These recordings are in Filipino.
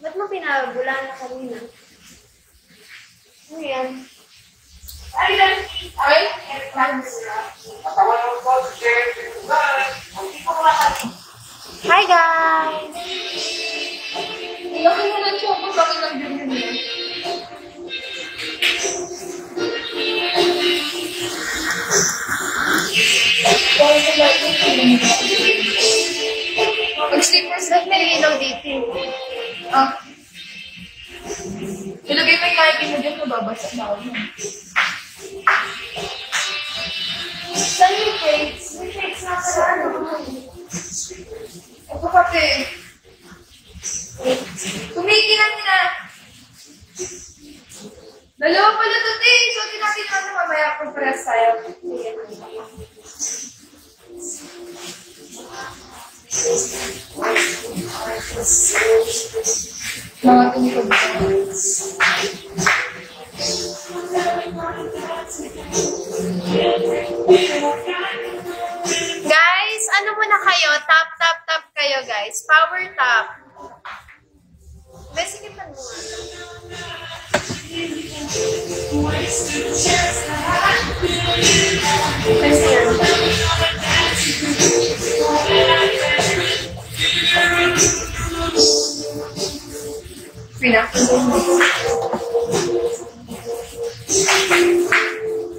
Ba't mo pinabulaan na kanina? Ano yan? Ay, hi guys! Laki mo ng choco, laki ng ganyan niya. Mag-slippers at may ilaw dito. Ah. Ilagay mo yung Nike mo dyan, mababasa na ako. Saan yung cakes? May cakes na sa ano? Ito pati. Tumikilan nila. Dalawa pala ito, te. So, natin naman mamaya kung paras tayo. Mga tunikod ko. Guys, ano muna kayo? Tap, tap, tap kayo, guys. Power tap. Sige pa mo.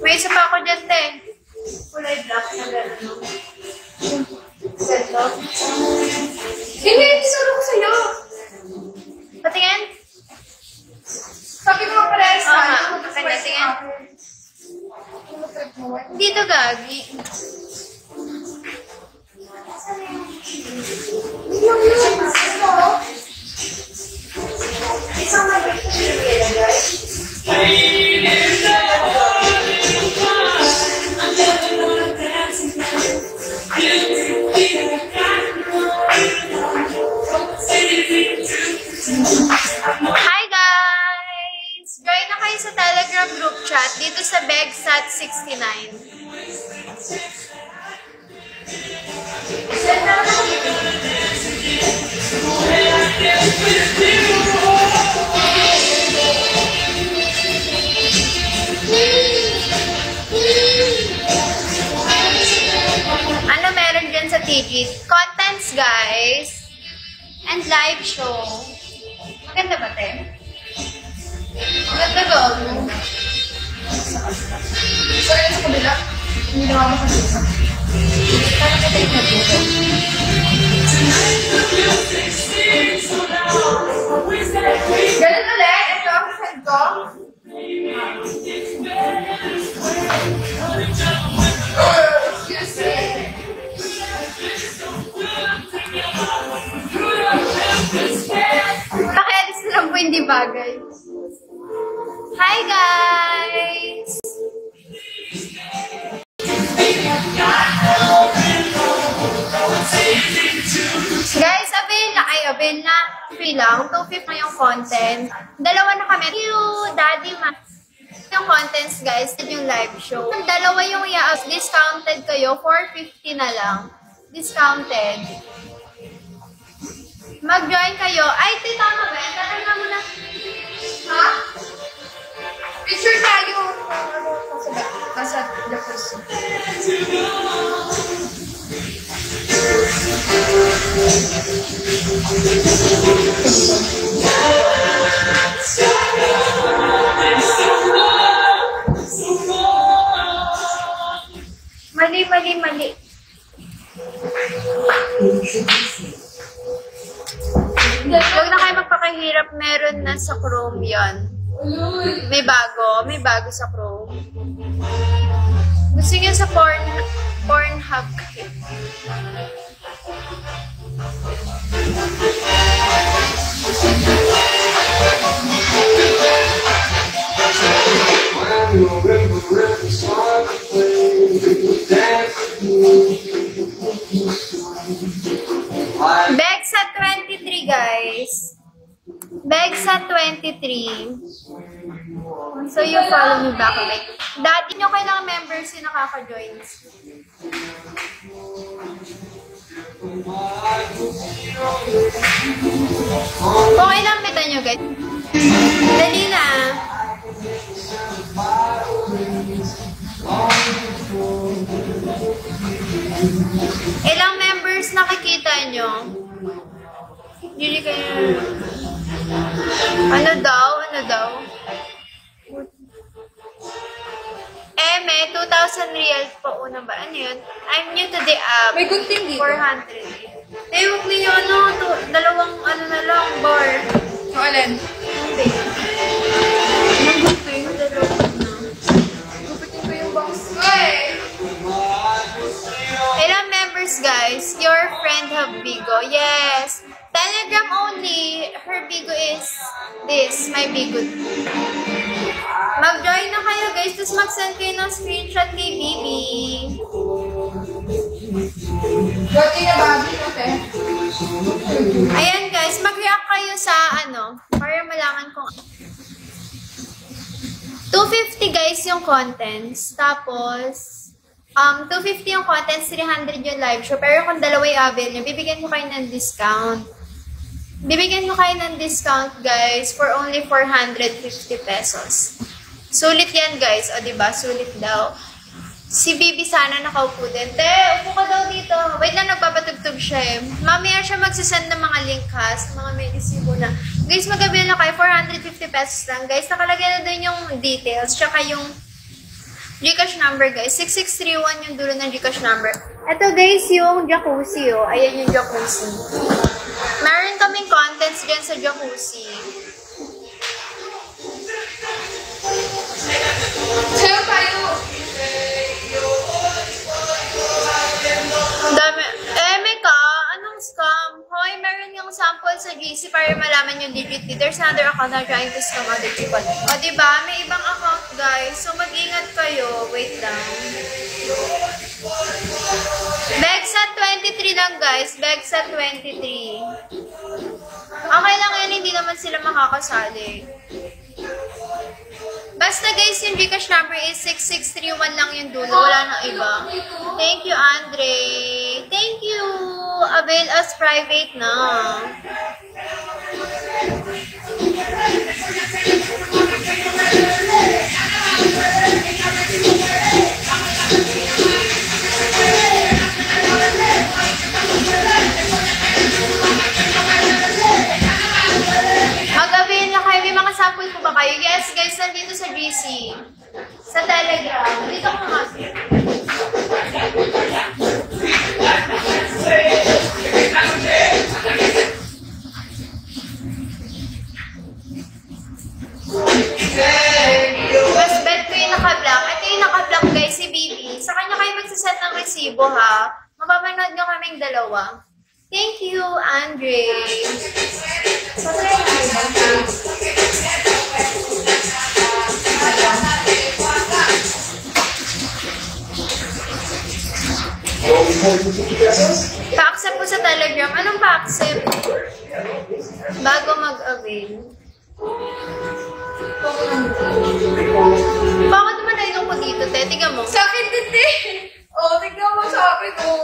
May isa pa ako dyan, te. Kulay black na gano'n. Ganda. Hindi, isuro ko sa'yo. Patingin? Sabi ko nga pares Oo nga, tayo. patingin. Dito, gagi. Isang mag-ibig guys. Hi guys! Join na kayo sa Telegram group chat dito sa BegSat69. Ano meron dyan sa TG? Contents, guys. And live show. Maganda ba, te? Maganda daw. Sorry, sa kabila. Hindi na ako makasisa. Parang kita yung nag-google. Ganun ulit. Ito ang friend ko. Excuse me. Pakialis na lang po hindi bagay. Hi guys! Guys, avail na. Free lang. 250 na yung content. Dalawa na kami. Thank you, Daddy Ma. Yung contents, guys, yung live show. Dalawa yung discounted kayo. 450 na lang. Discounted. Mag-join kayo. Ay, tama ba? Tama mo na. Ha? Picture tayo. Nasa the first. Mali. Huwag na kayo magpakahirap. Meron na sa Chrome yan. May bago sa Chrome. Gusto niyo sa Pornhub. BegSat 23, guys. BegSat 23. So, you follow me back ulit. Dati nyo kailangan members yung nakaka-join. Kung ilang meta nyo, guys. Dali na. Ilang members nakikita nyo? Hindi kayo... Ano daw? May 2,000 reals pa una ba? Ano yun? I'm new to the app. May good thing dito. 400. Huwag ninyo dalawang na lang, bar. So, alin? Hindi. Ang good thing, dalawang na. Gupitin ko yung box. Hey! Ilang members, guys? Your friend have Bigo. Yes. Telegram only. Her Bigo is this. My Bigo. Mag-join na kayo, guys. Tapos mag-send kayo ng screenshot kay Bibi. Dirty na babi, okay? Ayan, guys. Mag-react kayo sa para malaman kung 250, guys, yung contents. Tapos, 250 yung contents, 300 yung live show. Pero kung dalawa yung avail nyo, bibigyan ko kayo ng discount. Bibigyan ko kayo ng discount, guys, for only 450 pesos. Sulit yan, guys. O, diba? Sulit daw. Si Bibi sana nakaupo din. Te, upo ka daw dito. Wait lang, nagpapatugtog siya eh. Mamaya siya magsasend ng mga link ha, sa mga may resibo na. Guys, mag-avail na kayo. 450 pesos lang. Guys, nakalagay na doon yung details. Tsaka yung Gcash number, guys. 6631 yung dulo ng Gcash number. Ito, guys, yung jacuzzi, oh. Ayan yung jacuzzi. Meron kaming contents dyan sa jacuzzi. Sayo tayo! Dami. May ka? Anong scam? Hoy, meron yung sample sa GC para malaman yung digit. There's another account na trying to scam other people. O, diba? May ibang account, guys. So, mag-ingat kayo. Wait lang. Begsat 23 lang, guys. Begsat 23. Okay lang yan. Hindi naman sila makakasali. Basta guys, yung Gcash number is 6631 lang yung dulo. Wala nang iba. Thank you, Andre. Thank you. Avail as private na. Mag-avail na kayo. May mga sample ko ba kayo? Yes, guys. Nandito sa GC. Sa Telegram. Dito ko nga. Mas bet ko yung naka-block. Ito yung naka-block, guys, si Bibi. Sa kanya kayo magsasend ng resibo, ha? Mapapanood nyo kaming dalawa. Thank you, Andre. Pa-accept po sa Telegram. Anong pa-accept? Bago mag-avail. Bakit naman nainom ko dito, te? Tignan mo. Sa akin din, te! Oh, tignan mo sa akin, oh.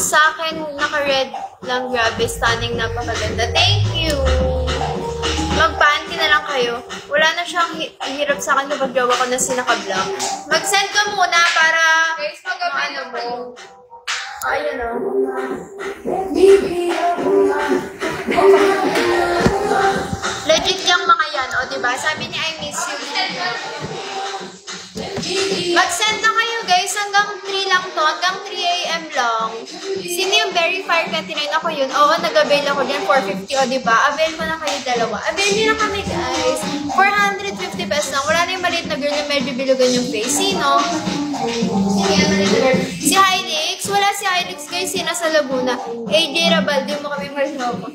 Sa akin, naka-red lang. Grabe, stunning, napakaganda. Thank you! Mag-panty na lang kayo. Wala na siyang hirap sa akin kapag jowa ko na sinaka-block. Mag-send ka muna para... Guys, mag-avail mo. Ayun o. Legit yung mga yan, o diba? Sabi ni I miss you. Mag-send na kayo guys, hanggang 3 lang to, hanggang 3 AM lang. Sino yung verifier 29? Ako yun. Oo, nag-avail ako dyan, 450, o diba? Avail ko na kayo dalawa. Avail nyo na kami guys. 450 pesos lang. Wala na yung maliit na girl na medyo bilugan yung face. Sino? Si Hylix. Wala si Hylix guys, sino sa Laguna. AJ Rabaldi mo kami mag-shopo.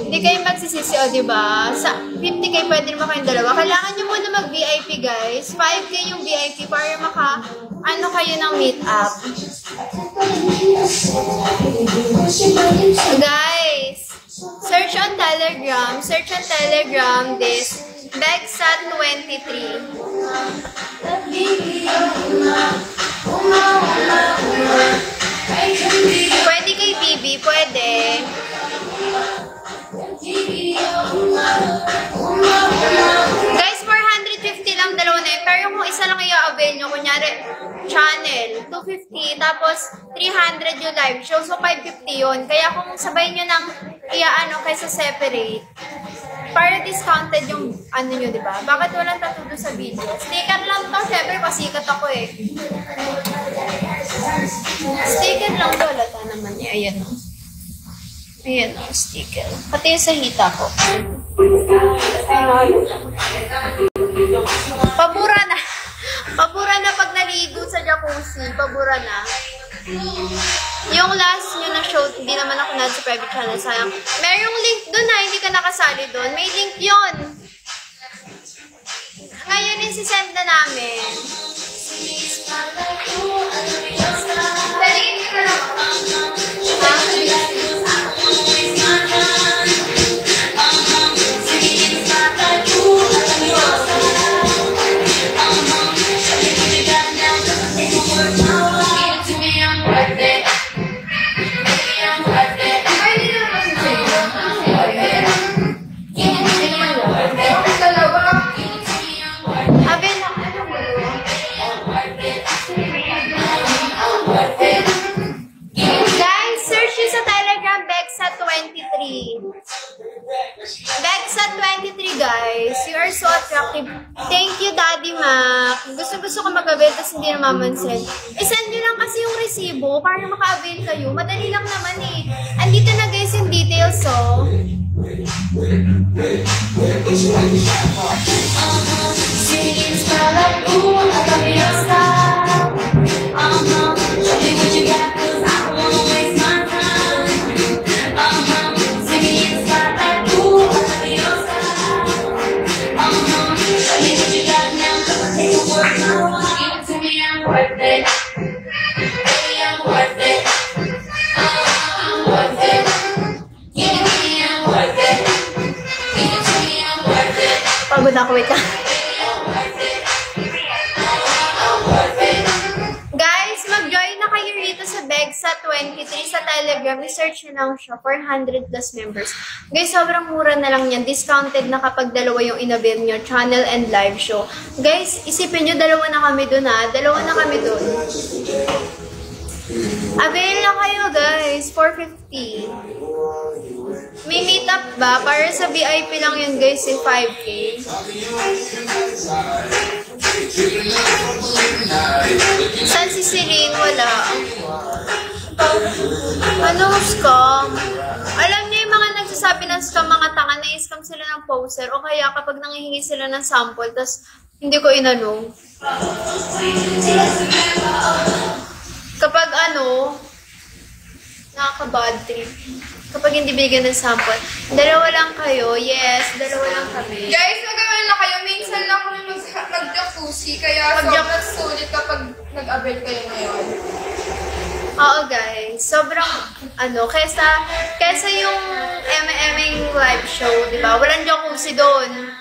Hindi kayo magsisisi, o diba? Sa 50k pwede naman kayong dalawa. Kailangan nyo muna mag-VIP guys. 5k yung VIP para ano kayo ng meet up. Guys, search on Telegram. Search on Telegram this Begsat 23. Pwede kay Bibi, pwede. kunyari, channel, 250, tapos 300 yung live show, so 550 yun. Kaya kung sabay nyo nang iaano kaysa separate, para discounted yung ano nyo, di ba? Bakit walang tattoo sa video? Sticker lang to, syempre pasikat ako eh. Sticker lang to, lata naman niya. Ayan o. Ayan o, sticker. Pati yung sa hita ko. Pabura na. Pabura na pag naligo sa jacuzzi. Pabura na. Yung last nyo na show, hindi naman ako na sa private channel, sayang. Merong link doon na, hindi ka nakasali doon. May link yun. Ngayon, isi-send na namin. Dalhin ka lang. Guys, search nyo sa Telegram, Bexa23. Bexa23, guys. You are so attractive. Thank you, Daddy Mac. Gusto ko mag-avail, tapos hindi namamansin. I-send nyo lang kasi yung resibo para maka-avail kayo. Madali lang naman eh. Andito na guys yung details, oh. Pagod ako, wait lang. Guys, mag-join na kayo rito sa Bexa23 sa Telegram. I-search nyo lang siya. 400 plus members. Guys, sobrang mura na lang yan. Discounted na kapag dalawa yung in-avail nyo. Channel and live show. Guys, isipin nyo, dalawa na kami dun ha. Dalawa na kami dun. Avail na kayo guys. 450. May meetup ba? Para sa VIP lang yun guys, 5K. Saan si Celine? Wala. Anong scam? Alam niyo yung mga nagsasabi ng scam, mga tanga, na-scam sila ng poster o kaya kapag nangihingi sila ng sample tas hindi ko inano. Kapag ano, nakaka-bad trip. Kapag hindi bigyan ng sample. Dalawa lang kayo. Yes, dalawa lang kami. Guys, nagawin na kayo. Minsan lang kami mag-jacuzzi. Kaya sobrang sulit kapag nag-avail kayo ngayon. Oo guys, sobrang ano, kesa yung MM live show, di ba? Walang jacuzzi doon.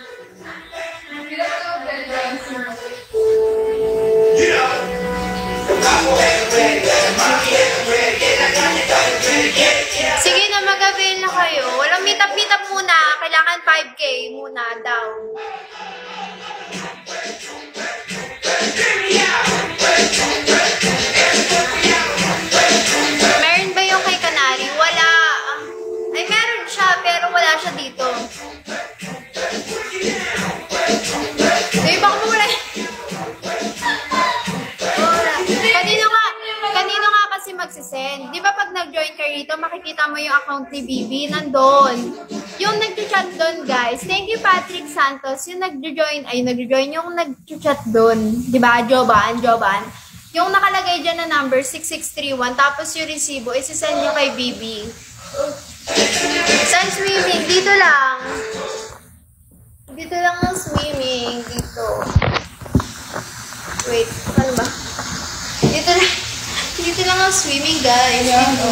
Sige na, mag-avail na kayo. Walang meet-up muna. Kailangan 5K muna daw. Meron ba yung kay Canary? Wala. Ay, meron siya, pero wala siya dito. Ay, baka mo wala. Kanino nga kasi magsisend. Di ba pag nag-join ka rito, makikita mo yung account ni Bibi, nandun. Yung nag-chat doon, guys. Thank you, Patrick Santos. Yung nag-join, yung nag-chat doon. Di ba? Joban. Yung nakalagay dyan na number, 6631. Tapos yung resibo, isisend nyo kay Bibi. Saan swimming? Dito lang. Dito lang ang swimming. Dito. Wait, ano ba? Dito lang ang swimming, guys. Dito.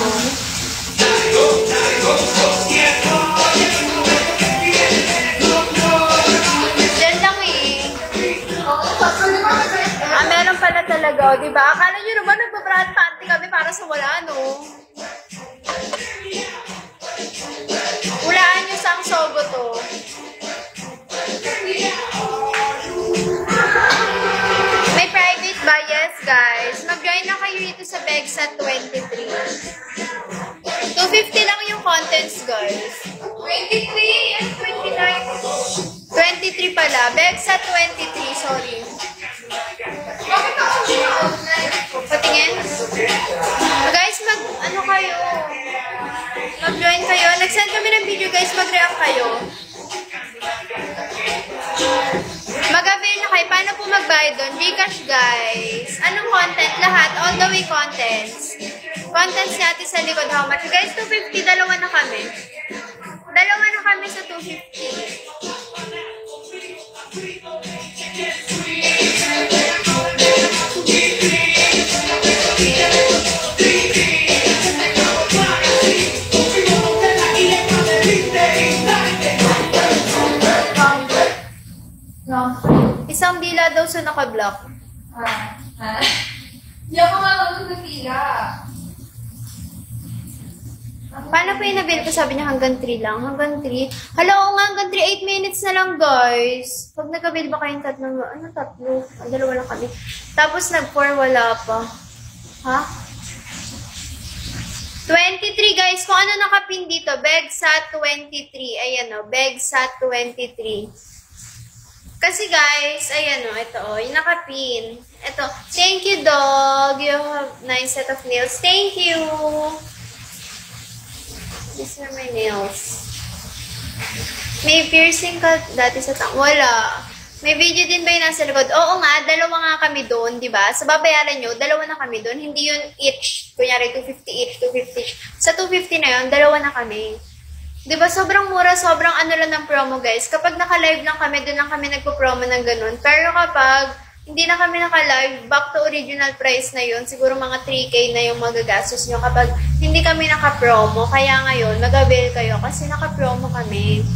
Diyan lang eh. Meron pala talaga, di ba? Akala nyo naman nagbabrand panty kami para sa wala, no? Hulaan nyo sa ang sogo to. May private ba yan? Begsat 23. 250 lang yung contents, guys. 23 and 29. 23 pala. Begsat 23, sorry. Bakit ako hindi online? Patingin? Guys, ano kayo? Mag-join kayo. Nag-send kami ng video, guys. Mag-react kayo. Mag-avail na kayo. Paano po magbayad doon? Gcash, guys. Anong content? Lahat. All the way contents. Contents natin sa likod. How much? Guys, 250. Dalawa na kami. Dalawa na kami sa 250. Isang dila daw sa naka-block. Hindi ako marunong sa tila. Paano po yung nabil ko? Sabi niya hanggang 3 lang. Hanggang 3. Hala, oo nga, hanggang 3. 8 minutes na lang, guys. Pag nag-avail ba kayong tatlo? Ano tatlo? Dalawa lang kami. Tapos nag-4, wala pa. Ha? 23, guys. Kung ano nakapin dito, Begsat 23. Ayan o, Begsat 23. Kasi guys, ayan o, ito o, yung nakapin. Ito, thank you, dog. You have nice set of nails. Thank you. These are my nails. May piercing ka dati sa wala. May video din ba yung nasa likod? Oo nga, dalawa nga kami doon, di ba? Sa babayaran nyo, dalawa na kami doon. Hindi yun each. Kunyari, 250 each, 250 each. Sa 250 na yun, dalawa na kami. Di ba? Sobrang mura, sobrang ano lang ng promo, guys. Kapag naka-live lang kami, doon lang kami nagpo-promo ng ganun. Pero kapag hindi na kami naka-live, back to original price na yun. Siguro mga 3K na yung magagastos nyo kapag hindi kami naka-promo. Kaya ngayon, mag-avail kayo kasi naka-promo kami.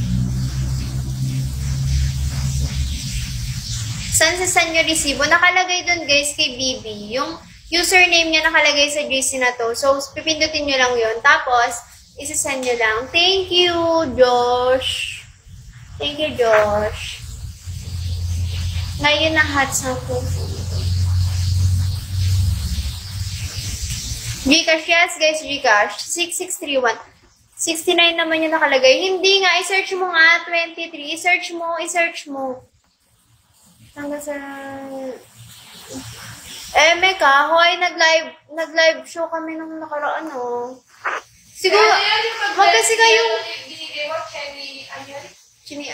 Saan nyo resibo? Nakalagay doon, guys, kay Bibi. Yung username niya nakalagay sa GC na to. So, pipindutin nyo lang yun. Tapos, isasend nyo lang. Thank you, Josh. Thank you, Josh. Ngayon na hot sa po. Gcash, yes, guys, Gcash. 6631. 69 naman yung nakalagay. Hindi nga, i-search mo nga. 23. I-search mo. Hanggang sa... Meka, hoy, nag-live show kami nung nakaraan, oh. Siguro, wag kasi kayong... Binigay mo, Chini,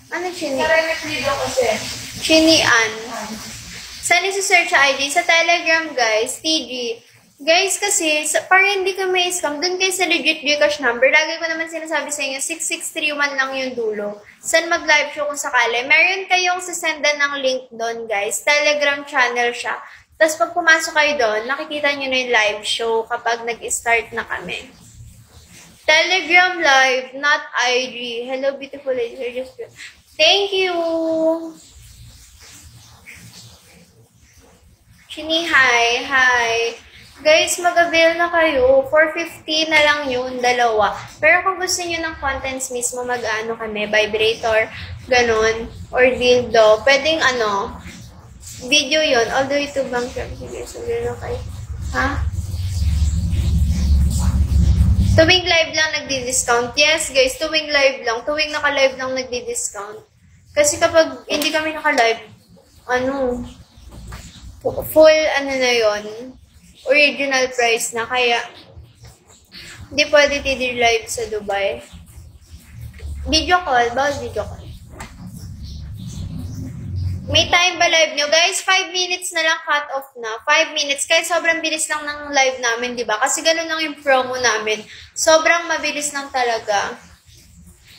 Ano Chini? Sarang video kasi. Chinian. Saan isi-search sa IG? Sa Telegram, guys. TG. Guys, kasi, para hindi ka may scam, dun kayo sa legit Gcash number. Lagi ko naman sinasabi sa inyo, 6631 lang yung dulo. Saan mag-live show kung sakali? Meron kayong sasendan ng link doon, guys. Telegram channel siya. Tapos pag pumasok kayo doon, nakikita nyo na yung live show kapag nag-start na kami. Telegram live, not IG. Hello, beautiful ladies. Thank you! Chini, hi! Guys, mag-avail na kayo. 450 na lang yun, dalawa. Pero kung gusto niyo ng contents mismo, mag-ano kami, vibrator, ganun, or dildo, pwedeng video yon all the way to bank. Sige, sabihin na kayo. Ha? Tuwing live lang nagdi-discount. Yes, guys, tuwing live lang. Tuwing naka-live lang nagdi-discount. Kasi kapag hindi kami naka-live, full na yon, original price na. Kaya, hindi pwede tidir live sa Dubai. Video call. Bawal video call. May time ba live nyo? Guys, 5 minutes na lang cut off na. 5 minutes. Kaya sobrang bilis lang ng live namin, di ba? Kasi ganun lang yung promo namin. Sobrang mabilis lang talaga.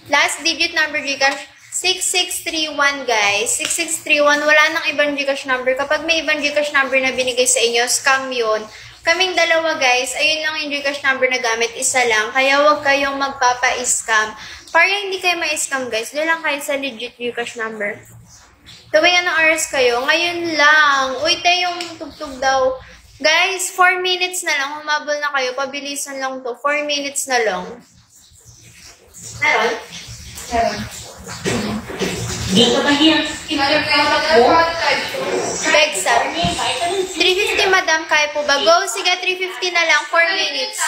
Last digit number Gcash, 6631, guys. 6631. Wala nang ibang Gcash number. Kapag may ibang Gcash number na binigay sa inyo, scam yun. Kaming dalawa, guys, ayun lang yung Gcash number na gamit. Isa lang. Kaya huwag kayong magpapa-scam. Para hindi kayo ma-scam, guys, doon lang kayo sa legit Gcash number. Tuwing anong oras kayo? Ngayon lang. Uy, tayo yung tugtog daw. Guys, 4 minutes na lang. Humabol na kayo. Pabilisan lang to. 4 minutes na lang. Meron? Meron. Dito ba yan? Kinalagay mo na Begsat. 350 madam, kaya po ba? Go, sige, 350 na lang, 4 minutes.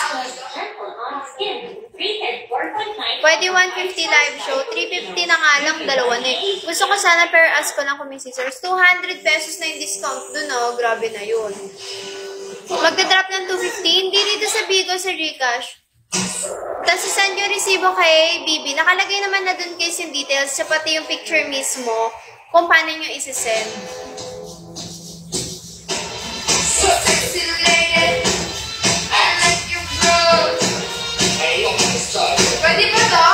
Pwede 150 live show, 350 na nga lang, dalawa na eh. Gusto ko sana pero ask ko lang kung may scissors. 200 pesos na yung discount dun, oh. Grabe na yun. Magdadrop ng 250, hindi dito sa Bigo, sa Gcash. Tapos send yung resibo kay Bibi. Nakalagay naman na dun guys yung details, siya pati yung picture mismo kung paano nyo isi-send. Pwede ba to?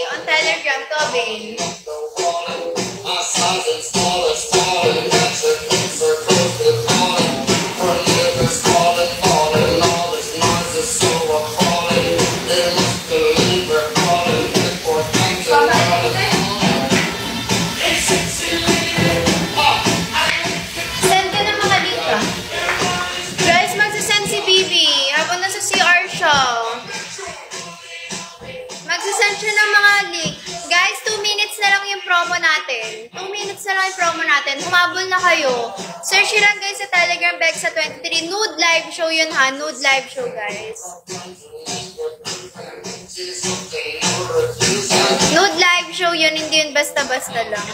On Telegram to avail. Send ka ng mga link ka. Guys, magsasend si Bibi habang nasa CR siya. Magsasend siya ng mga link. Guys, 2 minutes na lang yung promo natin. 2 minutes na lang yung promo natin. Humabol na kayo. Search nyo lang guys sa Telegram Bexa 23. Nude live show yun ha. Nude live show guys. Nude live show yun. Hindi yun basta-basta lang.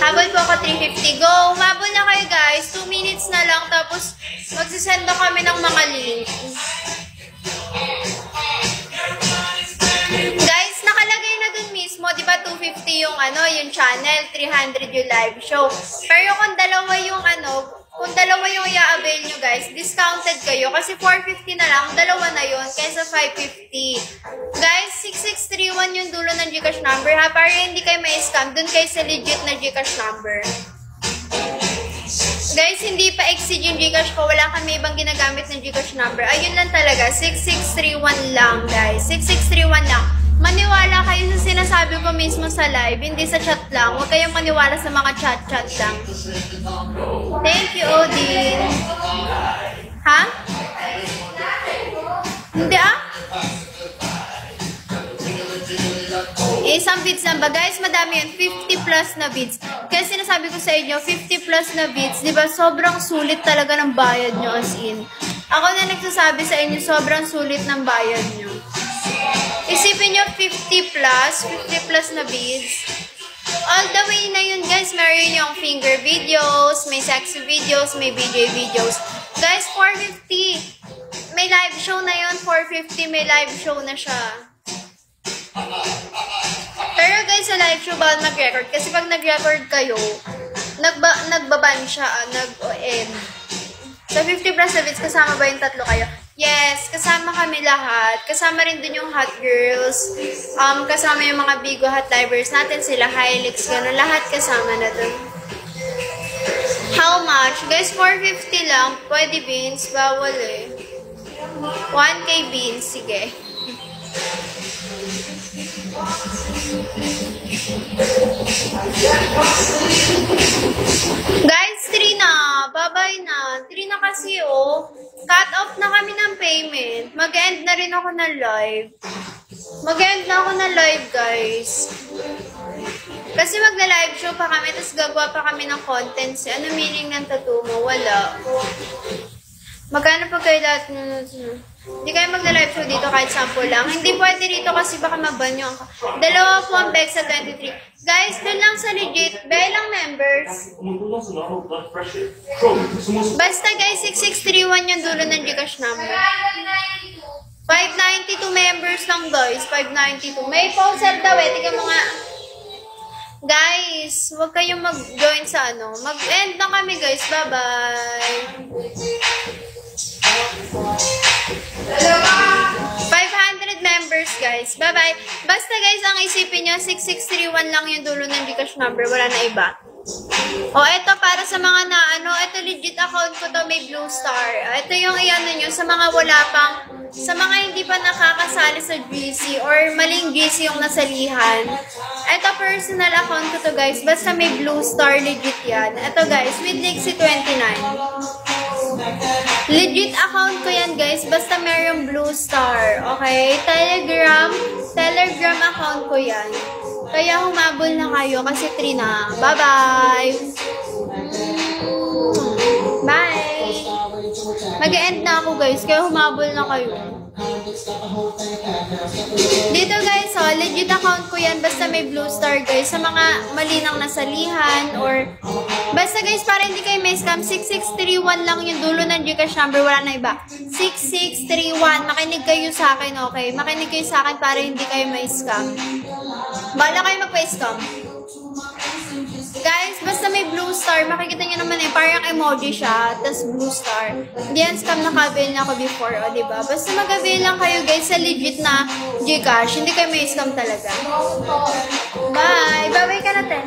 Habol po ako 350. Go! Humabol na kayo guys. 2 minutes na lang. Tapos magsasend na kami ng mga link. Guys, nakalagay na dun mismo, di ba 250 yung yung channel, 300 yung live show. Pero kung dalawa yung kung dalawa yung i-avail nyo guys, discounted kayo kasi 450 na lang, dalawa na yun kaysa 550. Guys, 6631 yung dulo ng Gcash number ha, para hindi kayo ma-scam, dun kayo sa legit na Gcash number. Guys, hindi pa exceed yung Gcash ko. Wala kami ibang ginagamit ng Gcash number. Ayun lang talaga. 6631 lang, guys. 6631 lang. Maniwala kayo sa sinasabi ko mismo sa live. Hindi sa chat lang. Huwag kayong maniwala sa mga chat-chat lang. Thank you, Odin. Ha? Hindi ah? Isang bids lang ba? Guys, madami yun. 50 plus na bids. Kaya sinasabi ko sa inyo, 50 plus na bids, di ba? Sobrang sulit talaga ng bayad nyo as in. Ako na nagsasabi sa inyo, sobrang sulit ng bayad nyo. Isipin nyo, 50 plus na bids. All the way na yun, guys. Meron yung finger videos, may sexy videos, may BJ videos. Guys, 450. May live show na yun, 450. May live show na siya. Pero guys, sa live show bawal mag-record. Kasi pag nag-record kayo, nagbaban siya, nag-end. Sa 50 plus na bits, kasama ba yung tatlo kayo? Yes, kasama kami lahat. Kasama rin dun yung Hot Girls. Kasama yung mga Bigo Hot Livers natin, sila Hilux, gano'n. Lahat kasama na dun. How much? Guys, 450 lang. Pwede beans, bawal eh. 1K beans, sige. Guys, 3 na. Bye-bye na. 3 na kasi, oh. Cut off na kami ng payment. Mag-end na rin ako ng live. Mag-end na ako ng live, guys. Kasi magla-live show pa kami, tapos gagawa pa kami ng contents. Ano meaning ng tattoo mo? Wala. Magkano pa kayo lahat? Hindi kayo magla-live show dito kahit sample lang. Hindi pwede dito kasi baka maban yung dalawa po ang Bexa 23. Guys, dun lang sa legit. Belang members. Basta guys, 6631 yung dulo ng Gcash number. 592 members lang guys. 592. May poster daw eh. Tingnan mo nga. Guys, huwag kayong mag-join sa Mag-end na kami guys. Bye-bye. 500 members guys. guys. Bye-bye. Basta guys, ang isipin nyo, 6631 lang yung dulo ng Gcash number. Wala na iba. O, ito para sa mga na, ito legit account ko to, may Blue Star. Ito yung iyan nyo, sa mga wala pang, sa mga hindi pa nakakasali sa GC or maling GC yung nasalihan. Ito personal account ko to guys, basta may Blue Star, legit yan. Ito guys, with Lixie 29. Legit account ko yan guys, basta mayroong Blue Star. Okay? Telegram account ko yan. Kaya humabol na kayo kasi 3 na. Bye-bye! Bye! Mag-e-end na ako guys, kaya humabol na kayo. Dito guys, legit account ko yan, basta may Blue Star guys, sa mga malinang nasalihan or basta guys, para hindi kayo may scam, 6631 lang yung dulo ng Gcash number, wala na iba. 6631, makinig kayo sa akin, okay? Makinig kayo sa akin para hindi kayo may scam. Bala kayo magpa-scam. Guys, basta may Blue Star, makikita nyo naman parang emoji siya, tas Blue Star. Hindi yan scam, naka-avail na ako before, o diba? Basta mag-avail lang kayo guys sa legit na Gcash, hindi kayo may scam talaga. Bye! Bye-bye ka natin.